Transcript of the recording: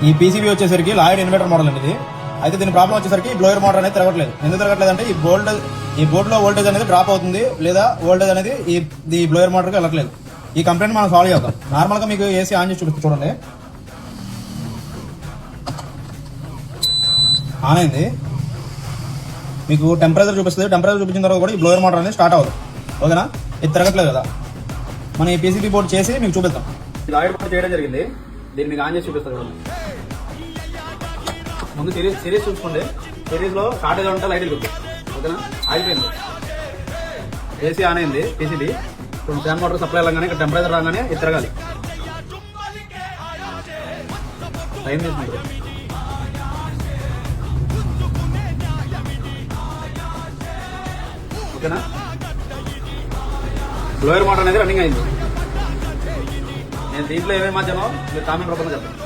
ఈ పీసీబీ వచ్చేసరికి Lloyd inverter model అనేది. అయితే దీని ప్రాబ్లం వచ్చేసరికి బ్లోయర్ మోటార్ అనేది తిరగట్లేదు. ఎందుకు తిరగట్లేదు అంటే ఈ బోర్డులో వోల్టేజ్ అనేది డ్రాప్ అవుతుంది, లేదా వోల్టేజ్ అనేది ఈ బ్లోయర్ మోటార్కి వెళ్ళట్లేదు. ఈ కంప్లైంట్ మనం సాల్వ్ చేద్దాం. నార్మల్గా మీకు ఏసీ ఆన్ చేసి చూపిస్తే చూడండి, ఆన్ అయింది. మీకు టెంపరేచర్ చూపిస్తుంది. టెంపరేచర్ చూపించిన తర్వాత కూడా ఈ బ్లోయర్ మోటార్ అనేది స్టార్ట్ అవ్వదు. ఓకేనా, ఇది తిరగట్లేదు కదా. మనం ఈ పీసీబీ బోర్డు చేసి మీకు చూపిస్తాం. లాయిడ్ బోర్డు చేయడం జరిగింది. దీన్ని మీకు ఆన్ చేసి చూపిస్తాం చూడండి. ముందు సిరీస్ చూసుకోండి. సిరీస్లో షార్టేజ్ ఉంటే లైట్ వెళ్తుంది. ఓకేనా, ఆగిపోయింది. ఏసీ ఆన్ అయింది. పీసీబీ ఇప్పుడు ఫ్యాన్ మోటార్ సప్లై వెళ్ళగానే ఇక్కడ టెంపరేచర్ రాగానే ఇది తిరగాలి. టైం తీసుకుంటుంది. ఓకేనా, బ్లోయర్ మోటార్ అనేది రన్నింగ్ అయింది. నేను దీంట్లో ఏమేమి మార్చానో మీరు కామెంట్ రూపంలో చెప్తాను.